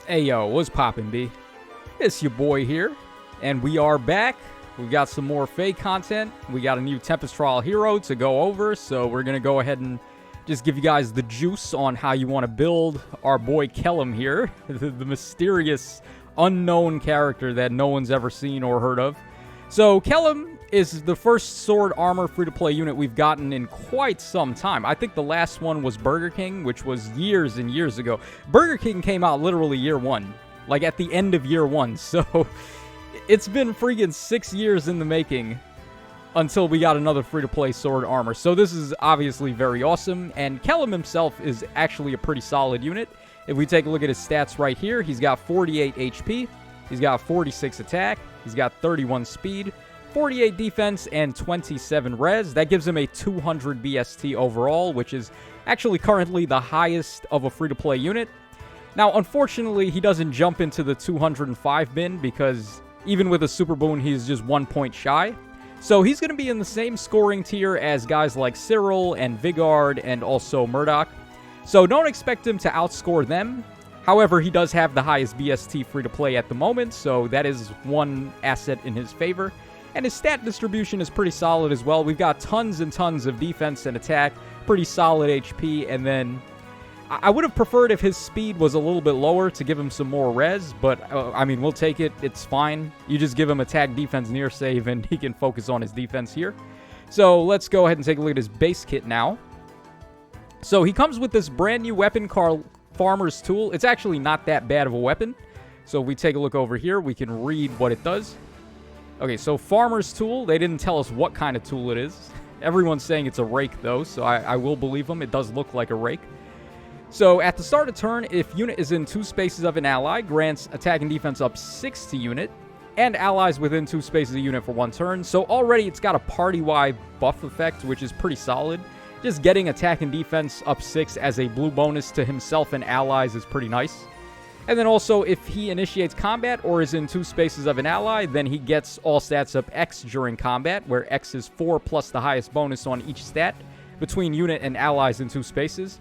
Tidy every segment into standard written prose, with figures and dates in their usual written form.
Hey yo, what's poppin', B? It's your boy here, and we are back. We got some more Fae content. We got a new Tempest trial hero to go over, so we're gonna go ahead and just give you guys the juice on how you want to build our boy Kellam here, the mysterious, unknown character that no one's ever seen or heard of. So Kellam is the first sword armor free-to-play unit we've gotten in quite some time. I think the last one was Burger King, which was years and years ago. Burger King came out literally year one, like at the end of year one. So it's been freaking 6 years in the making until we got another free-to-play sword armor. So this is obviously very awesome, and Kellam himself is actually a pretty solid unit. If we take a look at his stats right here, he's got 48 HP, he's got 46 attack, he's got 31 speed, 48 defense, and 27 res. That gives him a 200 BST overall, which is actually currently the highest of a free-to-play unit. Now, unfortunately, he doesn't jump into the 205 bin because even with a super boon, he's just 1 point shy. So he's going to be in the same scoring tier as guys like Cyril and Vigard and also Murdoch. So don't expect him to outscore them. However, he does have the highest BST free-to-play at the moment, so that is one asset in his favor. And his stat distribution is pretty solid as well. We've got tons and tons of defense and attack, pretty solid HP, and then I would have preferred if his speed was a little bit lower to give him some more res, but I mean, we'll take it. It's fine. You just give him attack, defense, near save, and he can focus on his defense here. So let's go ahead and take a look at his base kit now. So he comes with this brand new weapon called Farmer's Tool. It's actually not that bad of a weapon. So if we take a look over here, we can read what it does. Okay, so Farmer's Tool, they didn't tell us what kind of tool it is. Everyone's saying it's a rake, though, so I will believe them. It does look like a rake. So at the start of turn, if unit is in 2 spaces of an ally, grants attack and defense up 6 to unit, and allies within 2 spaces of unit for 1 turn. So already it's got a party-wide buff effect, which is pretty solid. Just getting attack and defense up 6 as a blue bonus to himself and allies is pretty nice. And then also, if he initiates combat or is in 2 spaces of an ally, then he gets all stats up X during combat, where X is 4 plus the highest bonus on each stat between unit and allies in 2 spaces.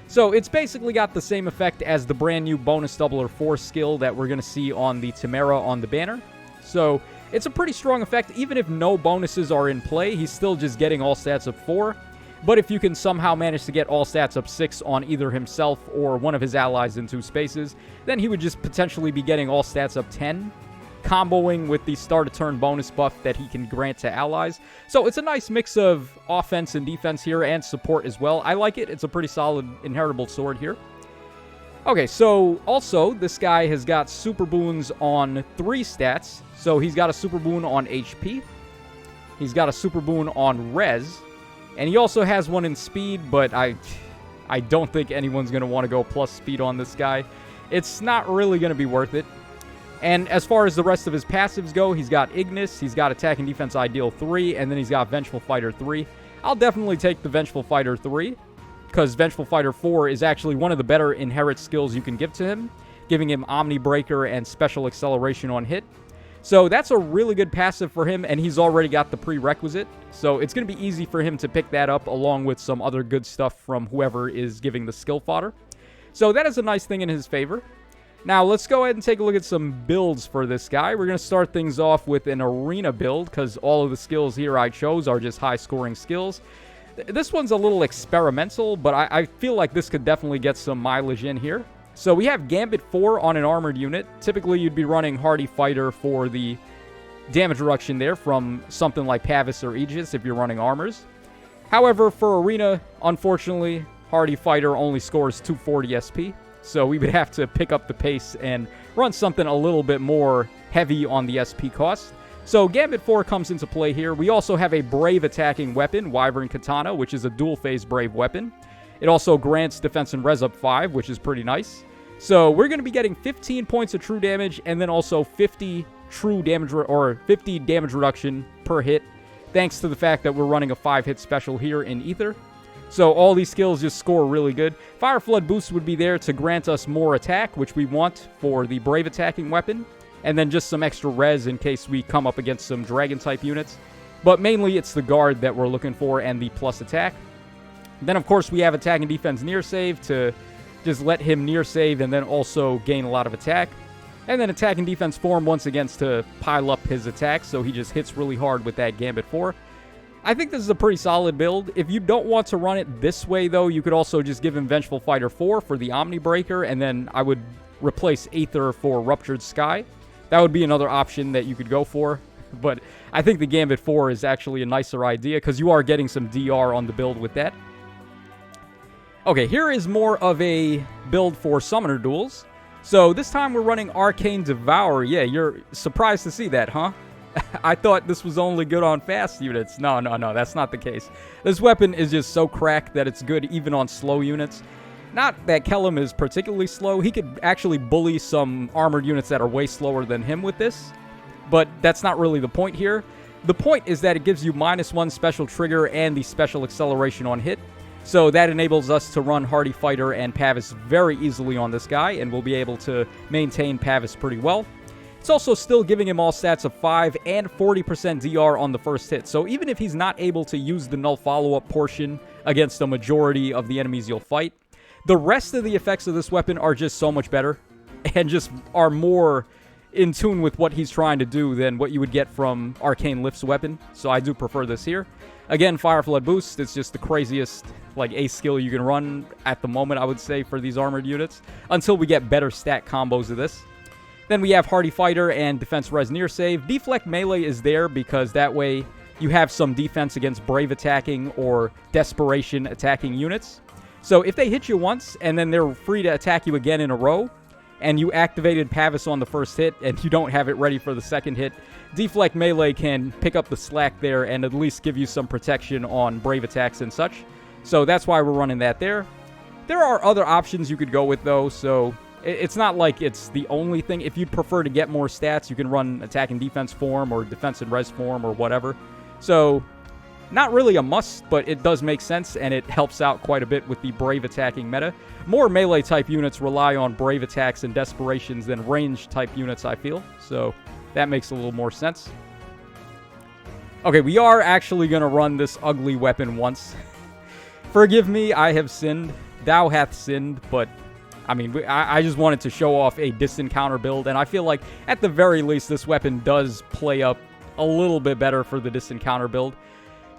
So it's basically got the same effect as the brand new bonus doubler 4 skill that we're going to see on the Tamara on the banner. So it's a pretty strong effect. Even if no bonuses are in play, he's still just getting all stats up 4. But if you can somehow manage to get all stats up 6 on either himself or one of his allies in 2 spaces, then he would just potentially be getting all stats up 10, comboing with the start of turn bonus buff that he can grant to allies. So it's a nice mix of offense and defense here, and support as well. I like it. It's a pretty solid inheritable sword here. Okay, so also this guy has got super boons on 3 stats. So he's got a super boon on HP, he's got a super boon on res, and he also has one in speed, but I don't think anyone's going to want to go plus speed on this guy. It's not really going to be worth it. And as far as the rest of his passives go, he's got Ignis, he's got Attack and Defense Ideal 3, and then he's got Vengeful Fighter 3. I'll definitely take the Vengeful Fighter 3, because Vengeful Fighter 4 is actually one of the better inherit skills you can give to him, giving him Omni Breaker and Special Acceleration on hit. So that's a really good passive for him, and he's already got the prerequisite. So it's going to be easy for him to pick that up along with some other good stuff from whoever is giving the skill fodder. So that is a nice thing in his favor. Now let's go ahead and take a look at some builds for this guy. We're going to start things off with an arena build because all of the skills here I chose are just high scoring skills. This one's a little experimental, but I feel like this could definitely get some mileage in here. So we have Gambit 4 on an armored unit. Typically, you'd be running Hardy Fighter for the damage reduction there from something like Pavis or Aegis if you're running armors. However, for Arena, unfortunately, Hardy Fighter only scores 240 SP. So we would have to pick up the pace and run something a little bit more heavy on the SP cost. So Gambit 4 comes into play here. We also have a Brave attacking weapon, Wyvern Katana, which is a dual-phase Brave weapon. It also grants defense and res up 5, which is pretty nice. So we're going to be getting 15 points of true damage and then also 50 true damage or 50 damage reduction per hit, thanks to the fact that we're running a 5-hit special here in Ether. So all these skills just score really good. Fire Flood Boost would be there to grant us more attack, which we want for the Brave attacking weapon, and then just some extra res in case we come up against some Dragon-type units. But mainly it's the guard that we're looking for and the plus attack. Then, of course, we have attack and defense near save to just let him near save and then also gain a lot of attack. And then attack and defense form once again to pile up his attacks, so he just hits really hard with that Gambit 4. I think this is a pretty solid build. If you don't want to run it this way, though, you could also just give him Vengeful Fighter 4 for the Omni Breaker, and then I would replace Aether for Ruptured Sky. That would be another option that you could go for. But I think the Gambit 4 is actually a nicer idea, because you are getting some DR on the build with that. Okay, here is more of a build for Summoner Duels. So this time we're running Arcane Devour. Yeah, you're surprised to see that, huh? I thought this was only good on fast units. No, that's not the case. This weapon is just so cracked that it's good even on slow units. Not that Kellam is particularly slow. He could actually bully some armored units that are way slower than him with this. But that's not really the point here. The point is that it gives you -1 special trigger and the special acceleration on hit. So that enables us to run Hardy Fighter and Pavis very easily on this guy, and we'll be able to maintain Pavis pretty well. It's also still giving him all stats of 5 and 40% DR on the first hit. So even if he's not able to use the null follow-up portion against the majority of the enemies you'll fight, the rest of the effects of this weapon are just so much better and just are more in tune with what he's trying to do than what you would get from Arcane Lift's weapon. So I do prefer this here. Again, Fire Flood Boost, it's just the craziest like ace skill you can run at the moment, I would say, for these armored units, until we get better stat combos of this. Then we have Hardy Fighter and Defense Res Near Save. Deflect Melee is there because that way you have some defense against Brave attacking or Desperation attacking units. So if they hit you once and then they're free to attack you again in a row, and you activated Pavis on the first hit and you don't have it ready for the second hit, Deflect Melee can pick up the slack there and at least give you some protection on Brave attacks and such. So that's why we're running that there. There are other options you could go with, though, so it's not like it's the only thing. If you'd prefer to get more stats, you can run Attack and Defense form or Defense and Res form or whatever. So not really a must, but it does make sense, and it helps out quite a bit with the Brave attacking meta. More melee-type units rely on Brave attacks and Desperations than range-type units, I feel. So that makes a little more sense. Okay, we are actually going to run this ugly weapon once. Forgive me, I have sinned. Thou hath sinned, but I mean, I just wanted to show off a distant counter build, and I feel like, at the very least, this weapon does play up a little bit better for the distant counter build.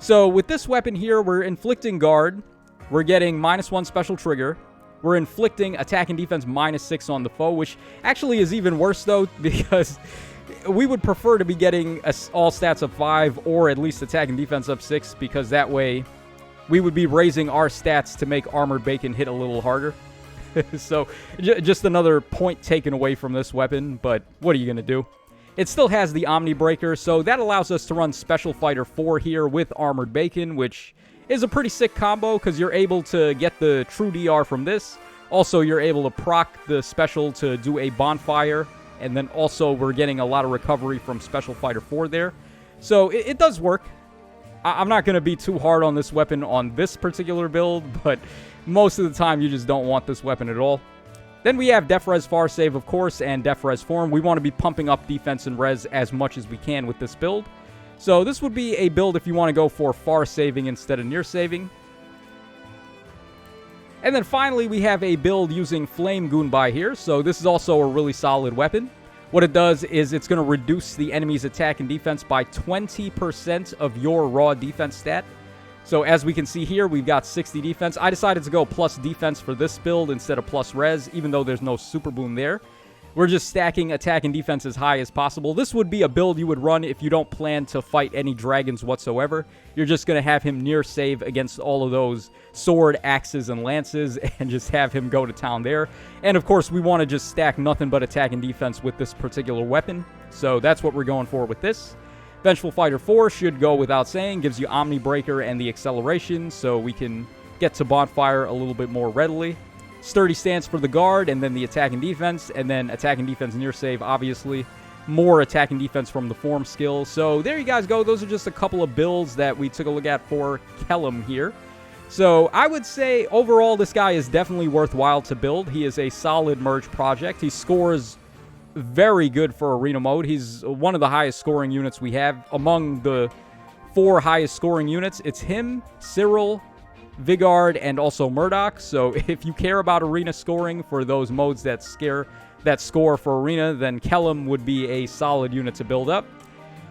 So, with this weapon here, we're inflicting guard, we're getting -1 special trigger, we're inflicting attack and defense -6 on the foe, which actually is even worse, though, because we would prefer to be getting all stats of 5, or at least attack and defense up 6, because that way we would be raising our stats to make Armored Bacon hit a little harder. So, just another point taken away from this weapon, but what are you going to do? It still has the Omni Breaker, so that allows us to run Special Fighter 4 here with Armored Bacon, which is a pretty sick combo, because you're able to get the true DR from this. Also, you're able to proc the special to do a bonfire, and then also we're getting a lot of recovery from Special Fighter 4 there. So, it does work. I'm not going to be too hard on this weapon on this particular build, but most of the time you just don't want this weapon at all. Then we have Def Res Far Save, of course, and Def Res Form. We want to be pumping up defense and res as much as we can with this build. So this would be a build if you want to go for far saving instead of near saving. And then finally, we have a build using Flame Goonbai here. So this is also a really solid weapon. What it does is it's going to reduce the enemy's attack and defense by 20% of your raw defense stat. So as we can see here, we've got 60 defense. I decided to go plus defense for this build instead of plus res, even though there's no super boom there. We're just stacking attack and defense as high as possible. This would be a build you would run if you don't plan to fight any dragons whatsoever. You're just going to have him near save against all of those sword, axes, and lances, and just have him go to town there. And of course, we want to just stack nothing but attack and defense with this particular weapon. So that's what we're going for with this. Vengeful Fighter 4 should go without saying, gives you Omni Breaker and the acceleration, so we can get to Bonfire a little bit more readily. Sturdy Stance for the guard, and then the attack and defense, and then attack and defense near save, obviously. More attack and defense from the form skill. So there you guys go. Those are just a couple of builds that we took a look at for Kellam here. So I would say overall this guy is definitely worthwhile to build. He is a solid merge project. He scores very good for arena mode. He's one of the highest scoring units we have. Among the 4 highest scoring units, it's him, Cyril, Vigard, and also Murdoch. So if you care about arena scoring for those modes that score for arena, then Kellam would be a solid unit to build up.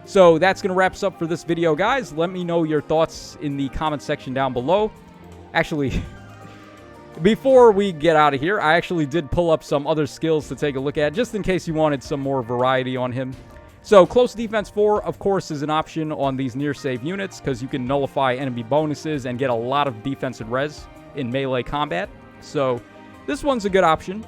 So that's going to wrap us up for this video, guys. Let me know your thoughts in the comment section down below. Actually, before we get out of here, I actually did pull up some other skills to take a look at, just in case you wanted some more variety on him. So, Close Defense 4, of course, is an option on these near-save units, because you can nullify enemy bonuses and get a lot of defensive res in melee combat. So, this one's a good option.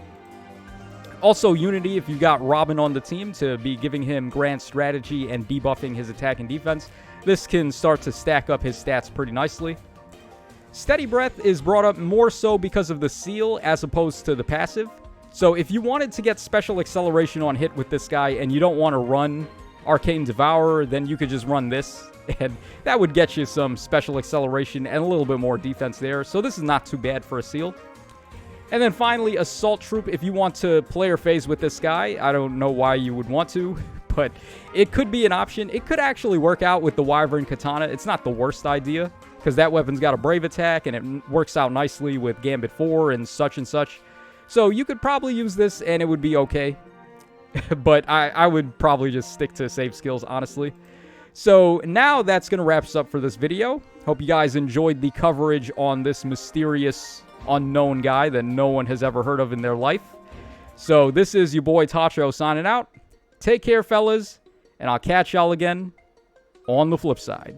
Also, Unity, if you've got Robin on the team, to be giving him grand strategy and debuffing his attack and defense, this can start to stack up his stats pretty nicely. Steady Breath is brought up more so because of the seal as opposed to the passive. So if you wanted to get special acceleration on hit with this guy and you don't want to run Arcane Devourer, then you could just run this, and that would get you some special acceleration and a little bit more defense there. So this is not too bad for a seal. And then finally, Assault Troop, if you want to player phase with this guy. I don't know why you would want to, but it could be an option. It could actually work out with the Wyvern Katana. It's not the worst idea, because that weapon's got a Brave attack, and it works out nicely with Gambit 4 and such and such. So you could probably use this, and it would be okay. But I would probably just stick to save skills, honestly. So now that's going to wrap us up for this video. Hope you guys enjoyed the coverage on this mysterious, unknown guy that no one has ever heard of in their life. So this is your boy Tacho signing out. Take care, fellas, and I'll catch y'all again on the flip side.